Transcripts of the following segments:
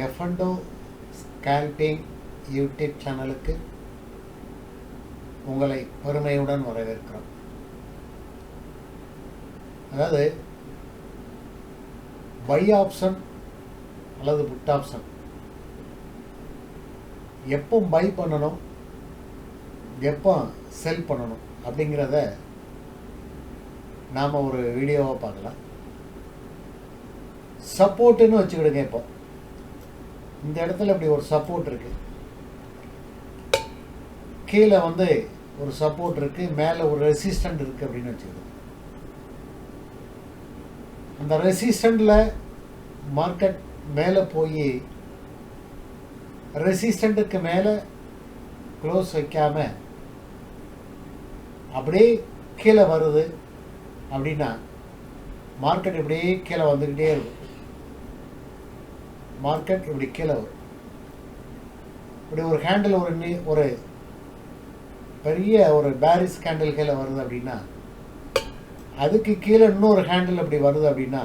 எஃப்என்டோ scalping YouTube சேனலுக்கு உங்களை பெருமையுடன் வரவேற்கிறோம். அதாவது பை ஆப்ஷன் அல்லது புட் ஆப்ஷன் எப்போ பை பண்ணணும், எப்போ செல் பண்ணணும் அப்படிங்கிறத நாம் ஒரு வீடியோவாக பார்க்கலாம். சப்போர்ட்டுன்னு வச்சுக்கிடுங்க. இப்போ இந்த இடத்துல இப்படி ஒரு சப்போர்ட் இருக்குது, கீழே ஒரு சப்போர்ட் இருக்குது, மேலே ஒரு ரெசிஸ்டன்ட் இருக்குது அப்படின்னு வச்சுக்கிடுங்க. அந்த ரெசிஸ்டண்டில் மார்க்கெட் மேலே போய் ரெசிஸ்டண்ட்டுக்கு மேலே க்ளோஸ் வைக்காம அப்படியே கீழே வருது அப்படின்னா மார்க்கெட் இப்படியே கீழே வந்துக்கிட்டே இருக்கும். மார்க்கெட் இப்படி கீழே வரும். இப்படி ஒரு ஹேண்டில் ஒரு பெரிய ஒரு பேரிஸ் கேண்டில் கீழே வருது அப்படின்னா அதுக்கு கீழே இன்னொரு ஹேண்டில் அப்படி வருது அப்படின்னா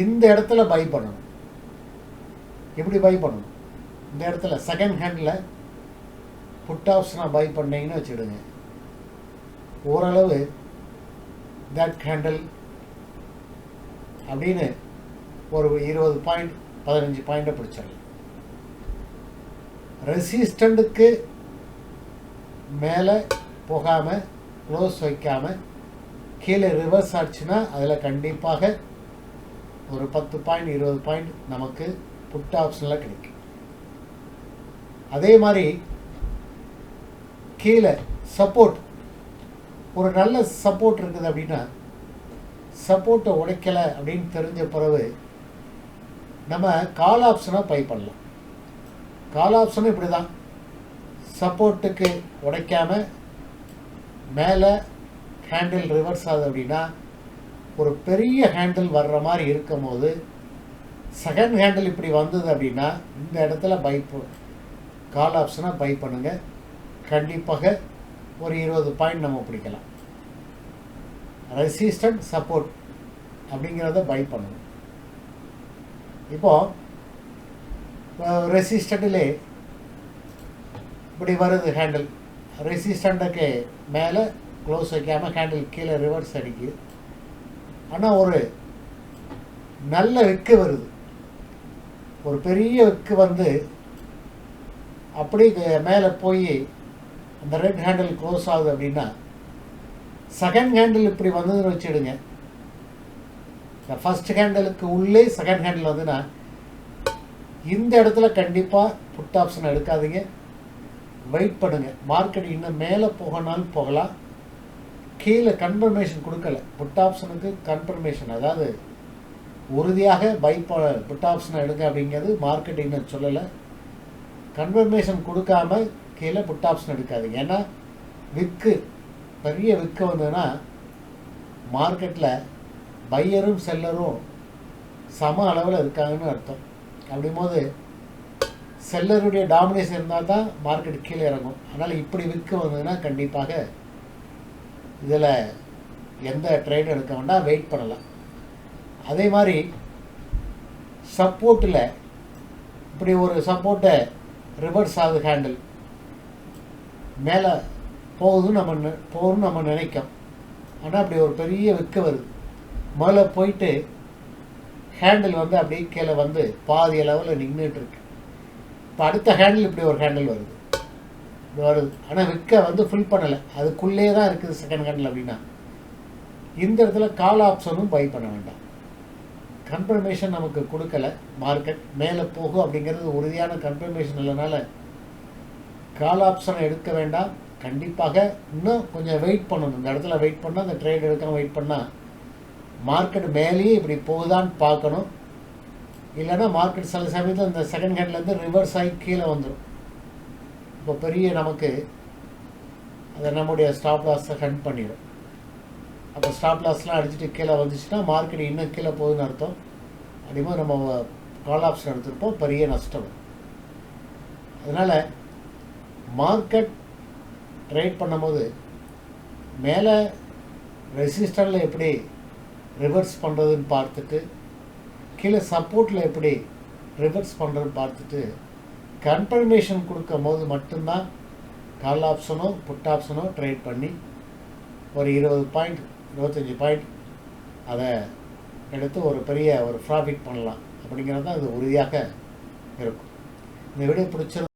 இந்த இடத்துல பை பண்ணணும். எப்படி பை பண்ணணும்? இந்த இடத்துல செகண்ட் ஹேண்டில் புட் ஆப்ஷனாக பை பண்ணீங்கன்னு வச்சுடுங்க. ஓரளவு தட் ஹேண்டில் அப்படின்னு ஒரு 20 பாயிண்ட் 15 பாயிண்ட்டை பிடிச்சிடலாம். ரெசிஸ்டண்ட்டுக்கு மேலே போகாமல் க்ளோஸ் வைக்காமல் கீழே ரிவர்ஸ் ஆச்சுன்னா அதில் கண்டிப்பாக ஒரு 10 பாயிண்ட் 20 பாயிண்ட் நமக்கு புட் ஆப்ஷனில் கிடைக்கும். அதே மாதிரி கீழே சப்போர்ட், ஒரு நல்ல சப்போர்ட் இருக்குது அப்படின்னா சப்போர்ட்டை உடைக்கலை அப்படின்னு தெரிஞ்ச பிறகு நம்ம கால் ஆப்ஷனாக பை பண்ணலாம். கால் ஆப்ஷனும் இப்படி தான், சப்போர்ட்டுக்கு உடைக்காமல் மேலே ஹேண்டில் ரிவர்ஸ் ஆகுது அப்படின்னா ஒரு பெரிய ஹேண்டில் வர்ற மாதிரி இருக்கும் போது செகண்ட் ஹேண்டில் இப்படி வந்தது அப்படின்னா இந்த இடத்துல கால் ஆப்ஷனாக பை பண்ணுங்கள். கண்டிப்பாக ஒரு 20 பாயிண்ட் நம்ம பிடிக்கலாம். ரெசிஸ்டன்ட் சப்போர்ட் அப்படிங்கிறத பை பண்ணணும். இப்போது ரெசிஸ்டண்ட்டிலே இப்படி வருது ஹேண்டில், ரெசிஸ்டண்ட்டுக்கு மேலே க்ளோஸ் வைக்காமல் ஹேண்டில் கீழே ரிவர்ஸ் அடிக்குது. ஆனால் ஒரு நல்ல விக்கு வருது, ஒரு பெரிய விக்கு அப்படி மேலே போய் அந்த ரெட் ஹேண்டில் க்ளோஸ் ஆகுது அப்படின்னா செகண்ட் ஹேண்டில் இப்படி வந்ததுன்னு வச்சுடுங்க. ஃபர்ஸ்ட் ஹேண்டலுக்கு உள்ளே செகண்ட் ஹேண்டில் வந்துன்னா இந்த இடத்துல கண்டிப்பாக புட் ஆப்ஷன் எடுக்காதீங்க, வெயிட் பண்ணுங்கள். மார்க்கெட் இன்னும் மேலே போகனாலும் போகலாம். கீழே கன்ஃபர்மேஷன் கொடுக்கல புட் ஆப்ஷனுக்கு, கன்ஃபர்மேஷன் அதாவது உறுதியாக புட் ஆப்ஷனை எடுங்க அப்படிங்கிறது மார்க்கெட் இன்னும் சொல்லலை. கன்ஃபர்மேஷன் கொடுக்காம கீழே புட் ஆப்ஷன் எடுக்காதீங்க. ஏன்னா விக்கு பெரிய விக்கு வந்ததுன்னா மார்க்கெட்டில் பையரும் செல்லரும் சம அளவில் இருக்காங்கன்னு அர்த்தம். அப்படிங்கும்போது செல்லருடைய டாமினேஷன் இருந்தால் தான் மார்க்கெட் கீழே இறங்கும். அதனால் இப்படி விக்கு வந்ததுன்னா கண்டிப்பாக இதில் எந்த ட்ரேட் எடுக்க வேண்டாம், வெயிட் பண்ணலாம். அதே மாதிரி சப்போர்ட்டில் இப்படி ஒரு சப்போர்ட்டை ரிவர்ஸ் ஆகுது, ஹேண்டில் மேலே போகுதுன்னு நம்ம நினைக்கும். ஆனால் அப்படி ஒரு பெரிய விக்கு வருது, மேலே போயிட்டு ஹேண்டில் அப்படியே கீழே பாதி அளவில் நின்றுட்டு இருக்கு. இப்போ அடுத்த ஹேண்டில் இப்படி ஒரு ஹேண்டில் வருது, ஆனால் விற்க ஃபில் பண்ணலை, அதுக்குள்ளே தான் இருக்குது செகண்ட் ஹேண்டில் அப்படின்னா இந்த இடத்துல கால் ஆப்ஷனும் பை பண்ண வேண்டாம். கன்ஃபர்மேஷன் நமக்கு கொடுக்கல, மார்க்கெட் மேலே போகும் அப்படிங்கிறது உறுதியான கன்ஃபர்மேஷன் இல்லைனால கால் ஆப்ஷனை எடுக்க வேண்டாம். கண்டிப்பாக இன்னும் கொஞ்சம் வெயிட் பண்ணணும். இந்த இடத்துல வெயிட் பண்ணால் அந்த ட்ரேட் எடுக்காமல் வெயிட் பண்ணால் மார்க்கெட் மேலேயே இப்படி போகுதான்னு பார்க்கணும். இல்லைன்னா மார்க்கெட் சில சமயத்தில் இந்த செகண்ட் ஹேண்ட்லேருந்து ரிவர்ஸ் ஆகி கீழே வந்துடும். இப்போ பெரிய நமக்கு அதை நம்முடைய ஸ்டாப் லாஸை ஹண்ட் பண்ணிடும். அப்போ ஸ்டாப் லாஸ்லாம் அடிச்சுட்டு கீழே வந்துச்சுன்னா மார்க்கெட் இன்னும் கீழே போகுதுன்னு அர்த்தம். அதேமாதிரி நம்ம கால் ஆப்ஷன் எடுத்துருப்போம், பெரிய நஷ்டம். அதனால் மார்க்கெட் ட்ரேட் பண்ணும்போது மேலே ரெசிஸ்டண்டில் எப்படி ரிவர்ஸ் பண்ணுறதுன்னு பார்த்துட்டு கீழே சப்போர்ட்டில் எப்படி ரிவர்ஸ் பண்ணுறதுன்னு பார்த்துட்டு கன்ஃபர்மேஷன் கொடுக்கும் போது மட்டும்தான் கால் ஆப்ஷனோ புட் ஆப்ஷனோ ட்ரேட் பண்ணி ஒரு 20 பாயிண்ட் 25 பாயிண்ட் அதை எடுத்து ஒரு பெரிய ஒரு ப்ராஃபிட் பண்ணலாம் அப்படிங்கிறது தான் இது உறுதியாக இருக்கும். இந்த வீடியோ பிடிச்சிருந்தா